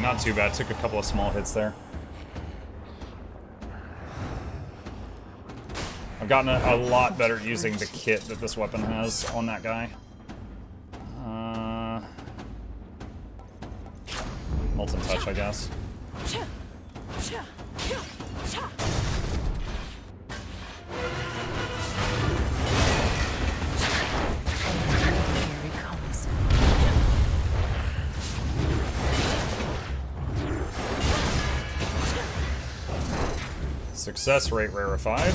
Okay, not too bad. Took a couple of small hits there. I've gotten a lot better at using the kit that this weapon has on that guy. Molten Touch, I guess. Success rate rarefied.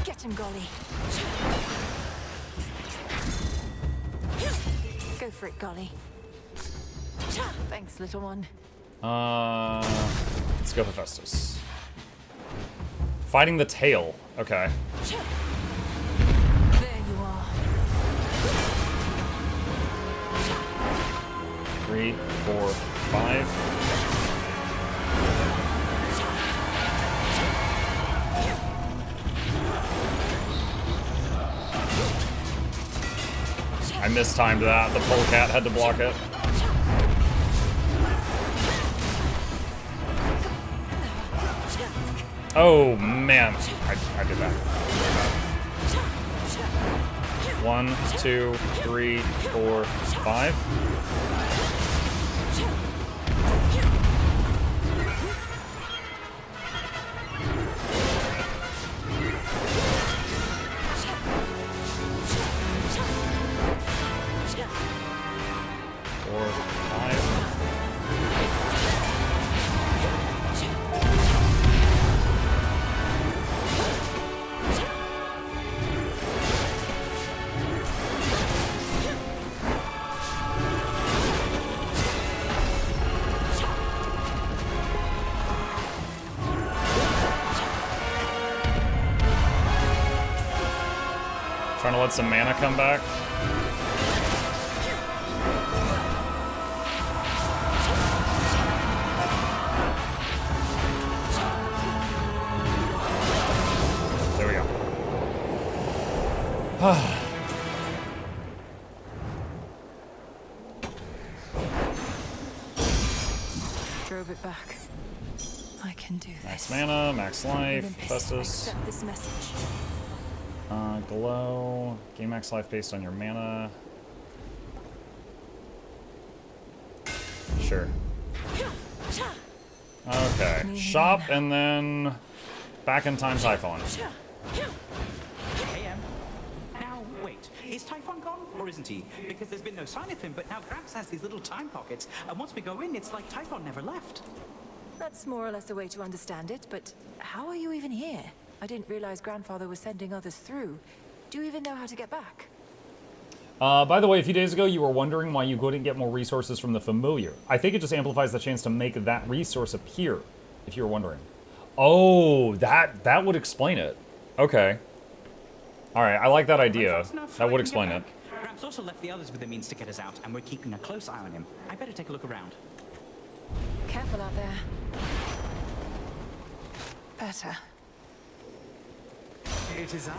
Get him, Golly. Go for it, Golly. Thanks, little one. Let's go Hephaestus. Fighting the tail. Okay. There you are. 3, 4, 5. I mistimed that. The polecat had to block it. Oh man, I did that. 1, 2, 3, 4, 5. Trying to let some mana come back. There we go. Drove it back. I can do this. Max mana, max life, Festus. Accept this message. Glow. Gain max life based on your mana. Sure. Okay. Shop and then back in time Typhon. AM. Now, wait. Is Typhon gone, or isn't he? Because there's been no sign of him, but now Gramps has these little time pockets, and once we go in, it's like Typhon never left. That's more or less a way to understand it, but how are you even here? I didn't realize Grandfather was sending others through. Do you even know how to get back? By the way, a few days ago, you were wondering why you couldn't get more resources from the familiar. I think it just amplifies the chance to make that resource appear, if you were wondering. Oh, that would explain it. Okay. All right, I like that idea. That would explain it. Gramps also left the others with the means to get us out, and we're keeping a close eye on him. I better take a look around. Careful out there. Better. It is I.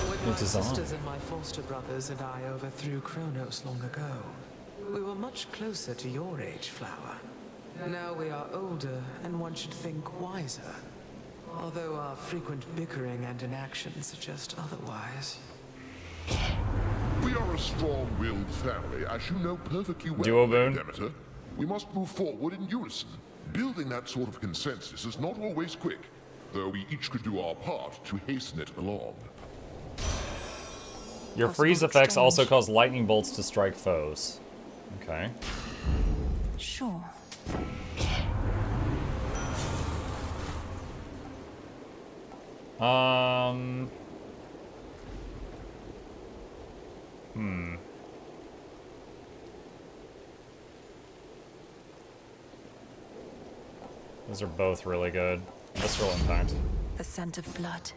When my sisters and my foster brothers and I overthrew Kronos long ago, we were much closer to your age, Flower. Now we are older, and one should think wiser. Although our frequent bickering and inaction suggest otherwise. We are a strong-willed family, as you know perfectly well, Duo boon. Demeter. We must move forward in unison. Building that sort of consensus is not always quick, though we each could do our part to hasten it along. Your freeze effects also cause lightning bolts to strike foes. Okay. Sure. Those are both really good. Visceral impact. The scent of blood.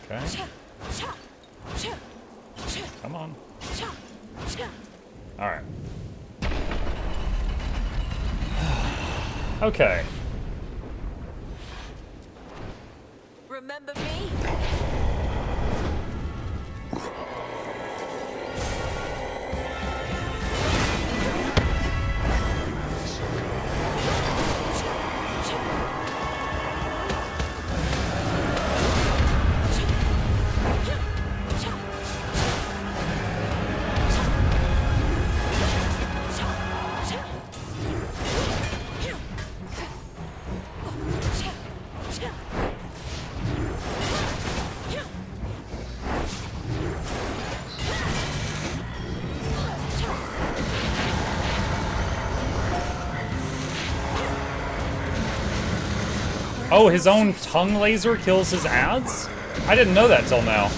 Okay. Come on. Alright. Oh, his own tongue laser kills his ads? I didn't know that till now.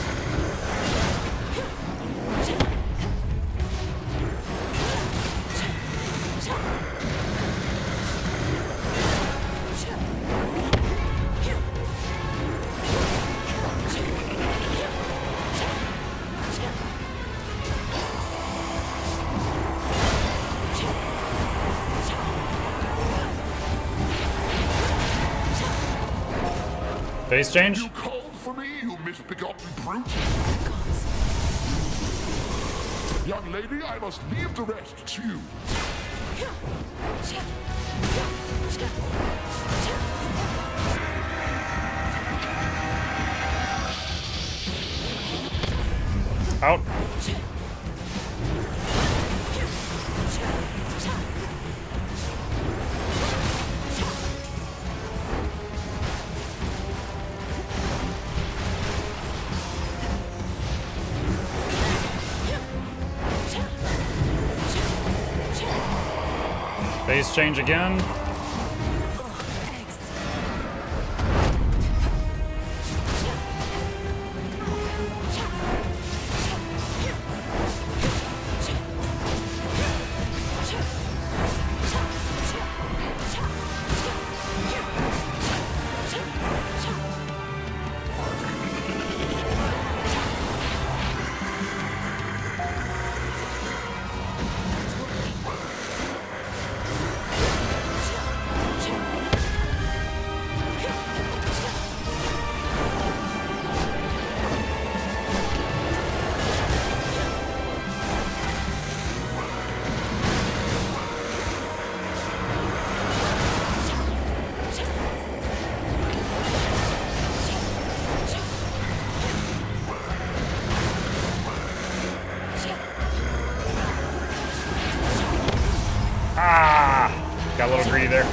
Face change? You called for me, you misbegotten brute? Young lady, I must leave the rest to you. Out. Phase change again. Got a little greedy there.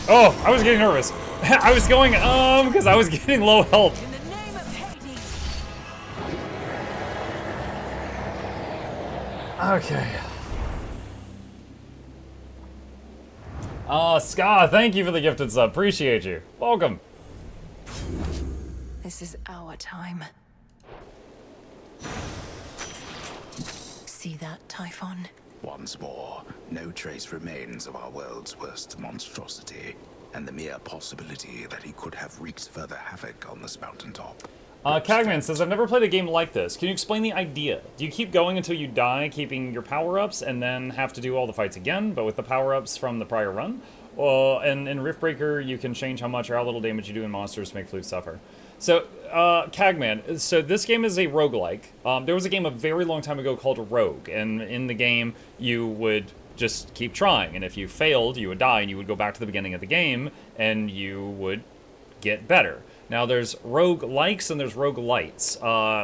Oh, I was getting nervous. I was going, because I was getting low health. In the name of Hades. Okay. Ska, thank you for the gifted sub. Appreciate you. Welcome. This is our time. See that, Typhon? Once more, no trace remains of our world's worst monstrosity, and the mere possibility that he could have wreaked further havoc on this mountaintop. Cagman says, I've never played a game like this. Can you explain the idea? Do you keep going until you die, keeping your power-ups, and then have to do all the fights again, but with the power-ups from the prior run? And in Riftbreaker, you can change how much or how little damage you do in monsters to make Flute suffer. So, Cagman, so this game is a roguelike. There was a game a very long time ago called Rogue, and in the game, you would just keep trying, and if you failed, you would die, and you would go back to the beginning of the game, and you would get better. Now, there's roguelikes and there's roguelites.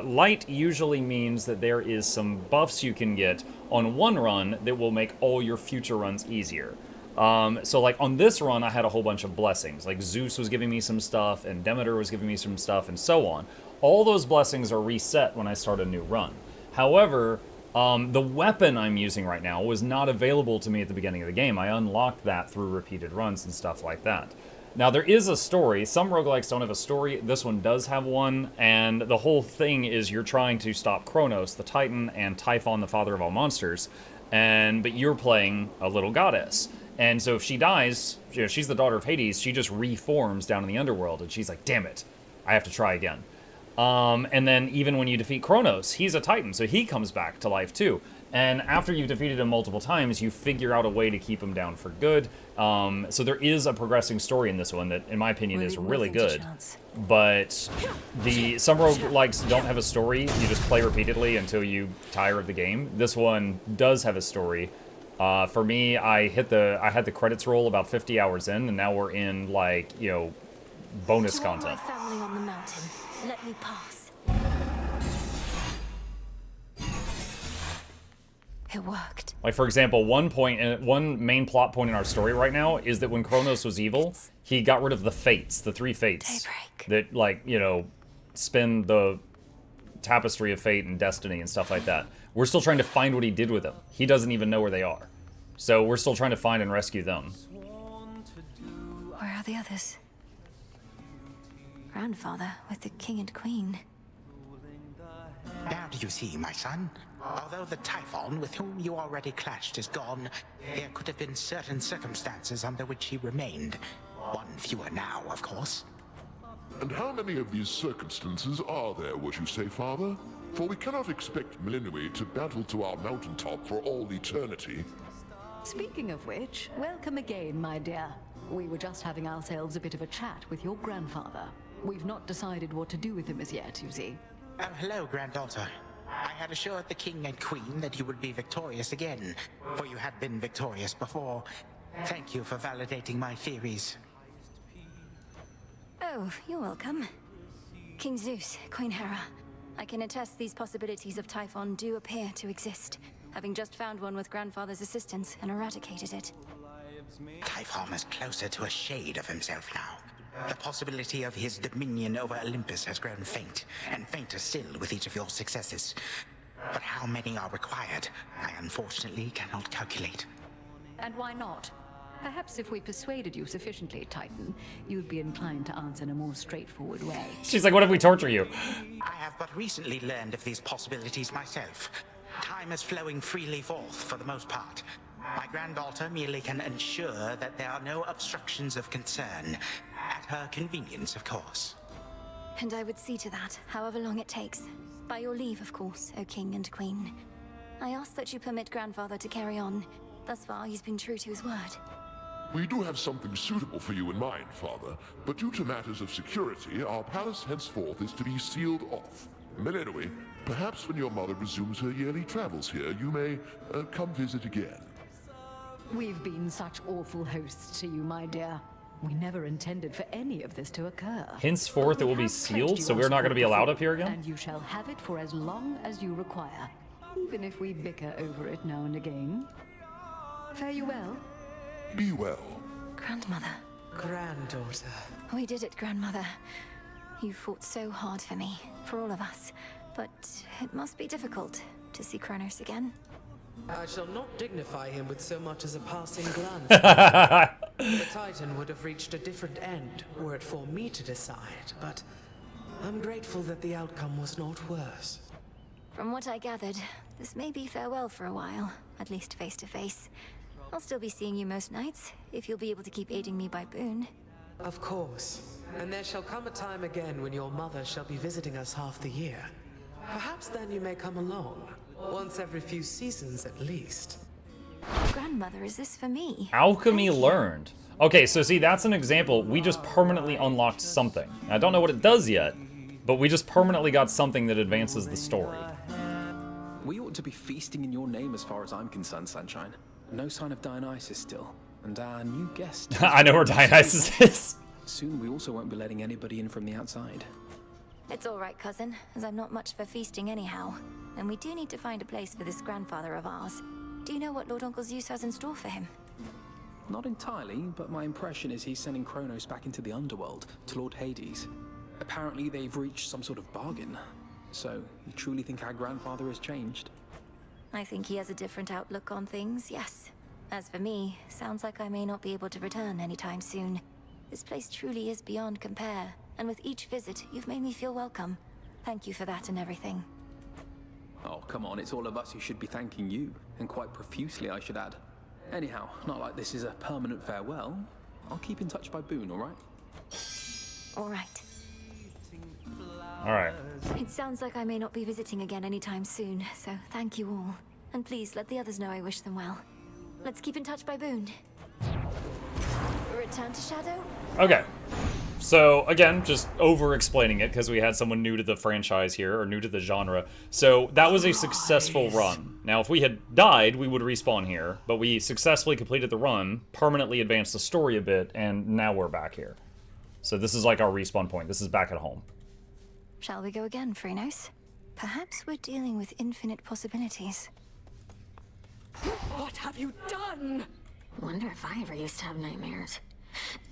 Light usually means that there is some buffs you can get on one run that will make all your future runs easier. So like on this run, I had a whole bunch of blessings. Like Zeus was giving me some stuff, and Demeter was giving me some stuff, and so on. All those blessings are reset when I start a new run. However, the weapon I'm using right now was not available to me at the beginning of the game. I unlocked that through repeated runs and stuff like that. Now, there is a story. Some roguelikes don't have a story. This one does have one, and the whole thing is you're trying to stop Kronos, the Titan, and Typhon, the father of all monsters, but you're playing a little goddess. And so if she dies, you know, she's the daughter of Hades, she just reforms down in the underworld, and she's like, damn it, I have to try again. And then even when you defeat Kronos, he's a Titan, so he comes back to life too. And after you've defeated him multiple times, you figure out a way to keep him down for good. So there is a progressing story in this one that, in my opinion, is really good. But some roguelikes don't have a story. You just play repeatedly until you tire of the game. This one does have a story. For me, I had the credits roll about 50 hours in, and now we're in, like, you know, bonus content. My family on the mountain. Let me pass. It worked. Like, for example, one main plot point in our story right now is that when Kronos was evil, he got rid of the fates, the 3 fates. Daybreak. That, like, you know, spin the tapestry of fate and destiny and stuff like that. We're still trying to find what he did with them. He doesn't even know where they are. So we're still trying to find and rescue them. Where are the others? Grandfather with the king and queen. Now do you see, my son? Although the Typhon with whom you already clashed is gone, there could have been certain circumstances under which he remained. One fewer now, of course. And how many of these circumstances are there, would you say, Father? For we cannot expect Melinui to battle to our mountaintop for all eternity. Speaking of which, welcome again, my dear. We were just having ourselves a bit of a chat with your grandfather. We've not decided what to do with him as yet, you see. Oh, hello, granddaughter. I had assured the king and queen that you would be victorious again, for you had been victorious before. Thank you for validating my theories. Oh, you're welcome. King Zeus, Queen Hera. I can attest these possibilities of Typhon do appear to exist, having just found one with Grandfather's assistance and eradicated it. Typhon is closer to a shade of himself now. The possibility of his dominion over Olympus has grown faint, and fainter still with each of your successes. But how many are required, I unfortunately cannot calculate. And why not? Perhaps if we persuaded you sufficiently, Titan, you'd be inclined to answer in a more straightforward way. She's like, what if we torture you? I have but recently learned of these possibilities myself. Time is flowing freely forth for the most part. My granddaughter merely can ensure that there are no obstructions of concern. At her convenience, of course. And I would see to that, however long it takes. By your leave, of course, O King and Queen. I ask that you permit Grandfather to carry on. Thus far, he's been true to his word. We do have something suitable for you in mind, Father, but due to matters of security, our palace henceforth is to be sealed off. Melinui, perhaps when your mother resumes her yearly travels here, you may come visit again. We've been such awful hosts to you, my dear. We never intended for any of this to occur. Henceforth, it will be sealed, so we're not going to be allowed up here again? And you shall have it for as long as you require, even if we bicker over it now and again. Fare you well. Be well. Grandmother. Granddaughter. We did it, Grandmother. You fought so hard for me, for all of us. But it must be difficult to see Kronos again. I shall not dignify him with so much as a passing glance. The Titan would have reached a different end were it for me to decide, but I'm grateful that the outcome was not worse. From what I gathered, this may be farewell for a while, at least face to face. I'll still be seeing you most nights, if you'll be able to keep aiding me by boon. Of course. And there shall come a time again when your mother shall be visiting us half the year. Perhaps then you may come along. Once every few seasons at least. Grandmother, is this for me? Alchemy learned. Okay, so see, that's an example. We just permanently unlocked something. I don't know what it does yet, but we just permanently got something that advances the story. We ought to be feasting in your name as far as I'm concerned, Sunshine. No sign of Dionysus still. And our new guest... I know where Dionysus is. Soon we also won't be letting anybody in from the outside. It's all right, cousin, as I'm not much for feasting anyhow. And we do need to find a place for this grandfather of ours. Do you know what Lord Uncle Zeus has in store for him? Not entirely, but my impression is he's sending Kronos back into the underworld, to Lord Hades. Apparently they've reached some sort of bargain. So, you truly think our grandfather has changed? I think he has a different outlook on things, yes. As for me, sounds like I may not be able to return anytime soon. This place truly is beyond compare, and with each visit, you've made me feel welcome. Thank you for that and everything. Oh, come on, it's all of us who should be thanking you, and quite profusely, I should add. Anyhow, not like this is a permanent farewell. I'll keep in touch by boon, alright? Alright. Alright. It sounds like I may not be visiting again anytime soon, so thank you all. And please let the others know I wish them well. Let's keep in touch by boon. Return to Shadow? Okay. So, again, just over-explaining it, because we had someone new to the franchise here, or new to the genre. So, that was a successful run. Now, if we had died, we would respawn here, but we successfully completed the run, permanently advanced the story a bit, and now we're back here. So this is like our respawn point. This is back at home. Shall we go again, Phrynos? Perhaps we're dealing with infinite possibilities. What have you done? Wonder if I ever used to have nightmares.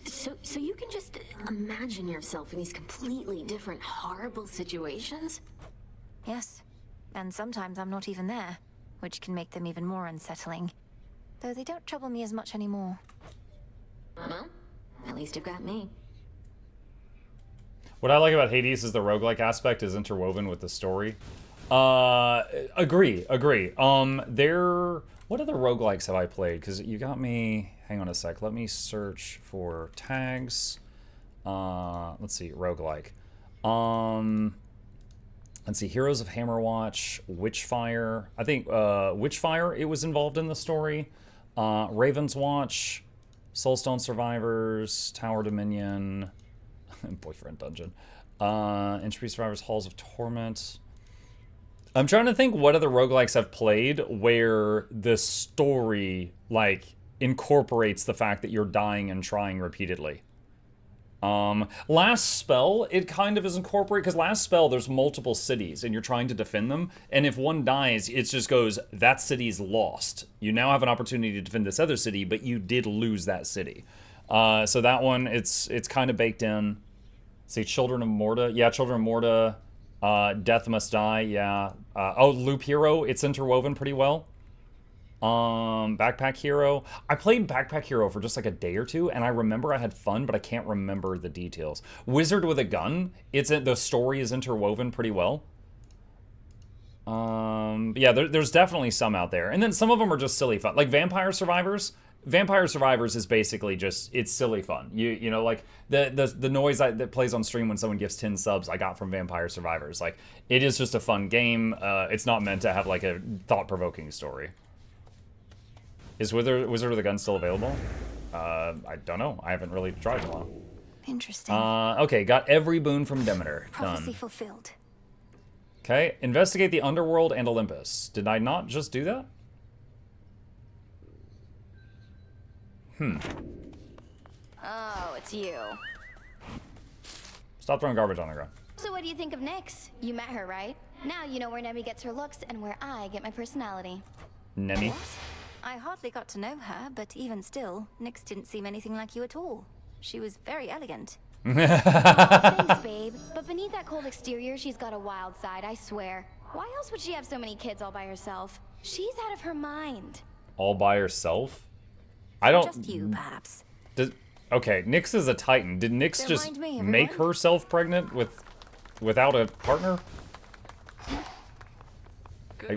So you can just imagine yourself in these completely different, horrible situations? Yes. And sometimes I'm not even there, which can make them even more unsettling. Though they don't trouble me as much anymore. Well, at least you've got me. What I like about Hades is the roguelike aspect is interwoven with the story. Agree. What other roguelikes have I played? Because you got me, hang on a sec, let me search for tags. Let's see, roguelike. Let's see, Heroes of Hammerwatch, Witchfire. I think Witchfire, it was involved in the story. Raven's Watch, Soulstone Survivors, Tower Dominion, Boyfriend Dungeon, Entropy Survivors, Halls of Torment. I'm trying to think what other roguelikes I've played where the story, like, incorporates the fact that you're dying and trying repeatedly. Last Spell, it kind of is incorporated, because Last Spell, there's multiple cities, and you're trying to defend them, and if one dies, it just goes, that city's lost. You now have an opportunity to defend this other city, but you did lose that city. So that one, it's kind of baked in. See, Children of Morta. Yeah, Children of Morta. Death Must Die, yeah. Loop Hero, it's interwoven pretty well. Backpack Hero. I played Backpack Hero for just like a day or two, and I remember I had fun, but I can't remember the details. Wizard with a Gun, the story is interwoven pretty well. Yeah, there's definitely some out there. And then some of them are just silly fun. Like Vampire Survivors. Vampire Survivors is basically just, it's silly fun. You know, like the noise that plays on stream when someone gives 10 subs I got from Vampire Survivors. Like, it is just a fun game. It's not meant to have like a thought-provoking story. Is Wizard of the Gun still available? I don't know. I haven't really tried in a while. Interesting. Okay, got every boon from Demeter. Prophecy Done. fulfilled. Okay, investigate the underworld and Olympus. Did I not just do that? Oh, it's you. Stop throwing garbage on the ground. So what do you think of Nyx? You met her, right? Now you know where Nemi gets her looks and where I get my personality. Nemi? What? I hardly got to know her, but even still, Nyx didn't seem anything like you at all. She was very elegant. Thanks, babe. But beneath that cold exterior, she's got a wild side, I swear. Why else would she have so many kids all by herself? She's out of her mind. All by herself? I don't... Just you, perhaps. Okay, Nyx is a Titan. Did Nyx Don't just mind me, make everyone. herself pregnant without a partner?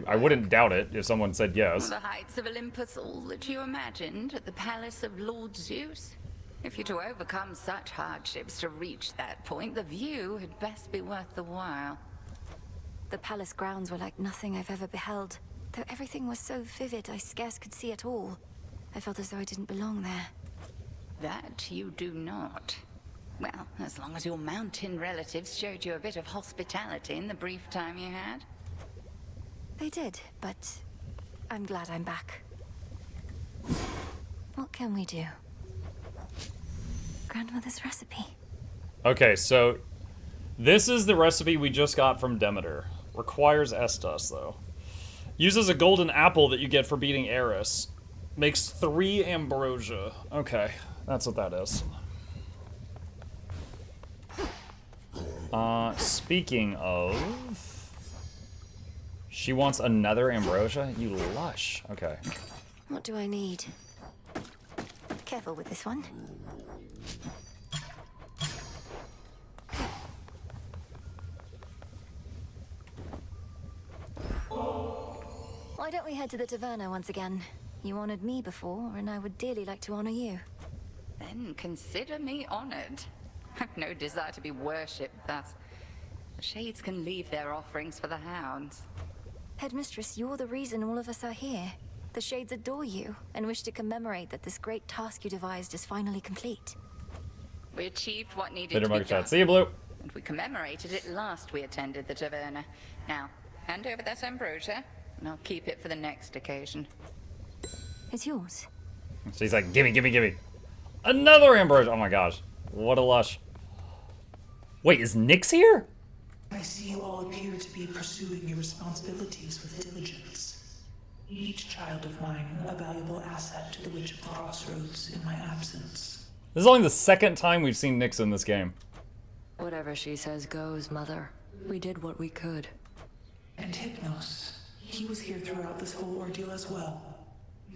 I wouldn't doubt it if someone said yes. The heights of Olympus all that you imagined at the palace of Lord Zeus? If you're to overcome such hardships to reach that point, the view had best be worth the while. The palace grounds were like nothing I've ever beheld. Though everything was so vivid, I scarce could see it all. I felt as though I didn't belong there. That you do not. Well, as long as your mountain relatives showed you a bit of hospitality in the brief time you had. They did, but I'm glad I'm back. What can we do? Grandmother's recipe. Okay, so this is the recipe we just got from Demeter. Requires Estus, though. Uses a golden apple that you get for beating Eris. Makes 3 ambrosia. Okay, that's what that is. Speaking of... She wants another ambrosia? You lush. Okay. What do I need? Careful with this one. Why don't we head to the taverna once again? You honored me before, and I would dearly like to honor you. Then consider me honored. I've no desire to be worshipped thus. The Shades can leave their offerings for the hounds. Headmistress, you're the reason all of us are here. The Shades adore you, and wish to commemorate that this great task you devised is finally complete. We achieved what needed Later, to be Mike done. Chat. See you, Blue. And we commemorated it last we attended the taverna. Now, hand over that ambrosia, and I'll keep it for the next occasion. It's yours. She's like, gimme, gimme, gimme. Another ambrosia. Oh my gosh. What a lush. Wait, is Nyx here? I see you all appear to be pursuing your responsibilities with diligence. Each child of mine a valuable asset to the Witch of the Crossroads in my absence. This is only the second time we've seen Nyx in this game. Whatever she says goes, Mother. We did what we could. And Hypnos, he was here throughout this whole ordeal as well.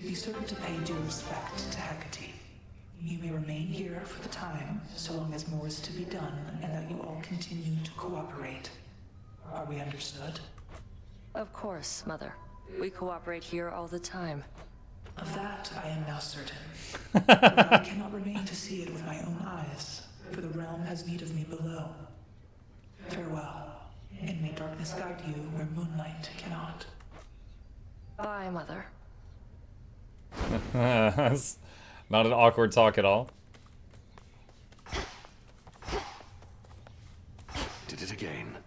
Be certain to pay due respect to Hecate. You may remain here for the time, so long as more is to be done, and that you all continue to cooperate. Are we understood? Of course, Mother. We cooperate here all the time. Of that I am now certain. But I cannot remain to see it with my own eyes, for the realm has need of me below. Farewell, and may darkness guide you where moonlight cannot. Bye, Mother. That's not an awkward talk at all. Did it again.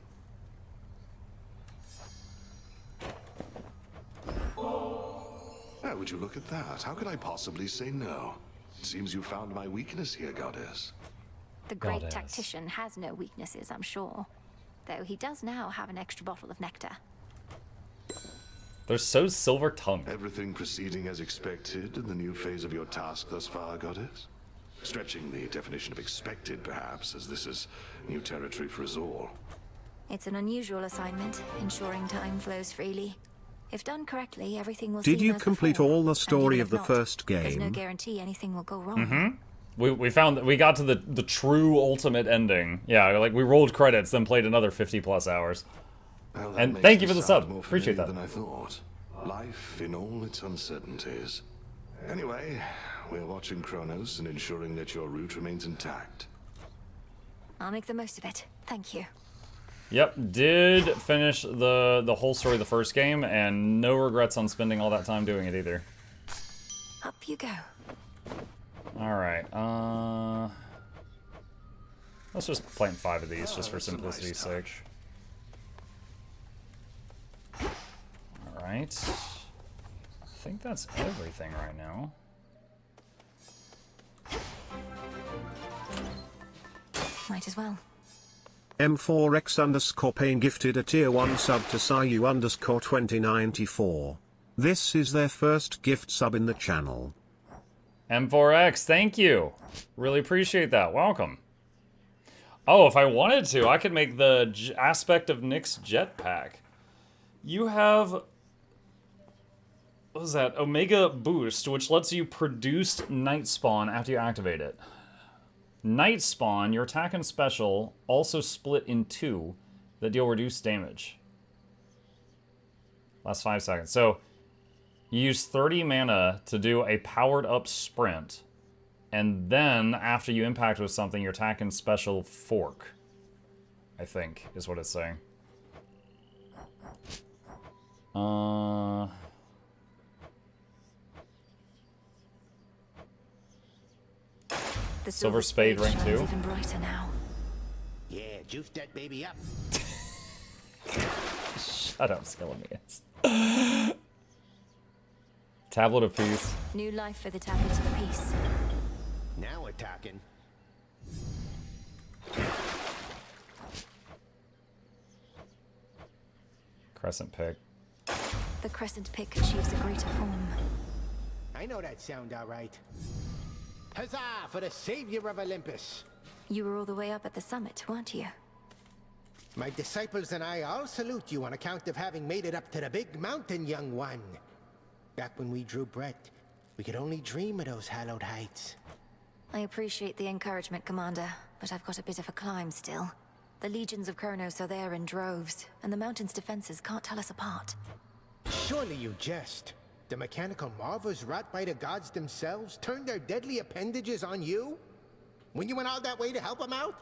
Oh, would you look at that? How could I possibly say no? It seems you found my weakness here, Goddess. The great tactician has no weaknesses, I'm sure. Though he does now have an extra bottle of nectar. They're so silver-tongued. Everything proceeding as expected in the new phase of your task thus far, Goddess? Stretching the definition of expected, perhaps, as this is new territory for us all. It's an unusual assignment, ensuring time flows freely. If done correctly, everything will Did seem you as complete before. all the And story even of if the not, first there's no game? guarantee anything will go wrong. Mm-hmm. We found that we got to the true ultimate ending. Yeah, like we rolled credits, then played another 50+ hours. Well, and makes thank you this for the sound sub. more Appreciate familiar that. than I thought. Life in all its uncertainties. Anyway, we're watching Kronos and ensuring that your route remains intact. I'll make the most of it. Thank you. Yep, did finish the whole story of the first game, and no regrets on spending all that time doing it either. Up you go. Alright, let's just plant 5 of these, just for simplicity's sake. Alright. I think that's everything right now. Might as well. M4X_Pain gifted a tier 1 sub to Sayu_2094. This is their first gift sub in the channel. M4X, thank you. Really appreciate that. Welcome. Oh, if I wanted to, I could make the aspect of Nyx's jetpack. You have... what was that? Omega Boost, which lets you produce Night Spawn after you activate it. Night Spawn, your attack and special, also split in 2 that deal reduced damage. Last 5 seconds. So, you use 30 mana to do a powered up sprint, and then after you impact with something, your attack and special fork, I think, is what it's saying. The Silver Spade rank shines 2. even brighter now. Yeah, juice that baby up. Shut up, Skelemans. Tablet of Peace. New life for the tablets of peace. Now we're talking. Crescent Pick. The crescent pick achieves a greater form. I know that sound all right. Huzzah for the savior of Olympus! You were all the way up at the summit, weren't you? My disciples and I all salute you on account of having made it up to the big mountain, young one. Back when we drew breath, we could only dream of those hallowed heights. I appreciate the encouragement, Commander, but I've got a bit of a climb still. The legions of Kronos are there in droves, and the mountain's defenses can't tell us apart. Surely you jest. The mechanical marvels wrought by the gods themselves turned their deadly appendages on you? When you went all that way to help them out?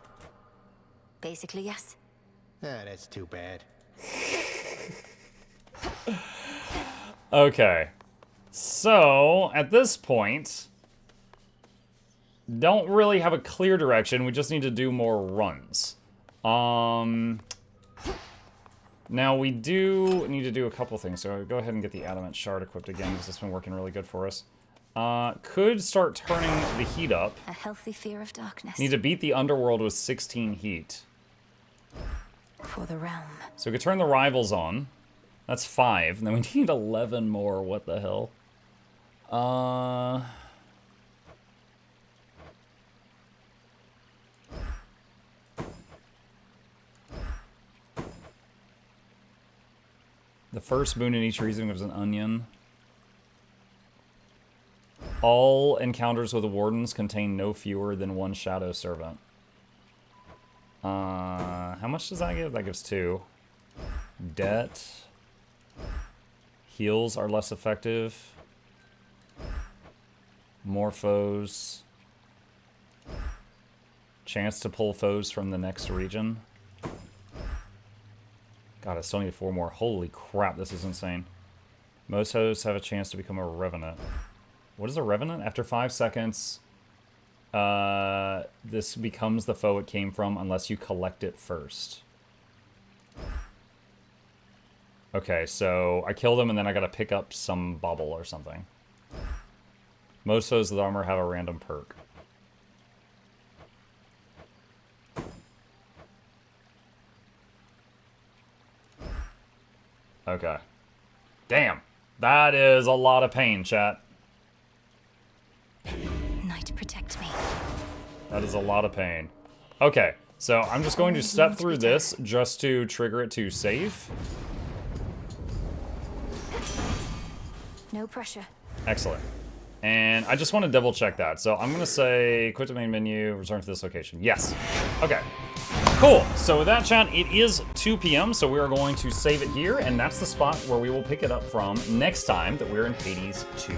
Basically, yes. Ah, that's too bad. Okay. So, at this point, don't really have a clear direction. We just need to do more runs. Now, we do need to do a couple things. So, go ahead and get the Adamant Shard equipped again, because it's been working really good for us. Could start turning the heat up. A healthy fear of darkness. Need to beat the Underworld with 16 heat. For the realm. So we could turn the rivals on. That's 5. And then we need 11 more. What the hell? The first boon in each region gives an onion. All encounters with wardens contain no fewer than 1 shadow servant. How much does that give? That gives 2. Debt. Heals are less effective. More foes. Chance to pull foes from the next region. God, I still need 4 more. Holy crap, this is insane. Most hosts have a chance to become a revenant. What is a revenant? After 5 seconds, this becomes the foe it came from unless you collect it first. Okay, so I kill them and then I gotta pick up some bubble or something. Most foes with armor have a random perk. Okay. Damn. That is a lot of pain, chat. Night, protect me. That is a lot of pain. Okay, so I'm just going to step through this just to trigger it to save. No pressure. Excellent. And I just want to double check that. So I'm going to say quit the main menu, return to this location. Yes. Okay. Cool. So with that, chat, it is 2 p.m. So we are going to save it here. And that's the spot where we will pick it up from next time that we're in Hades 2.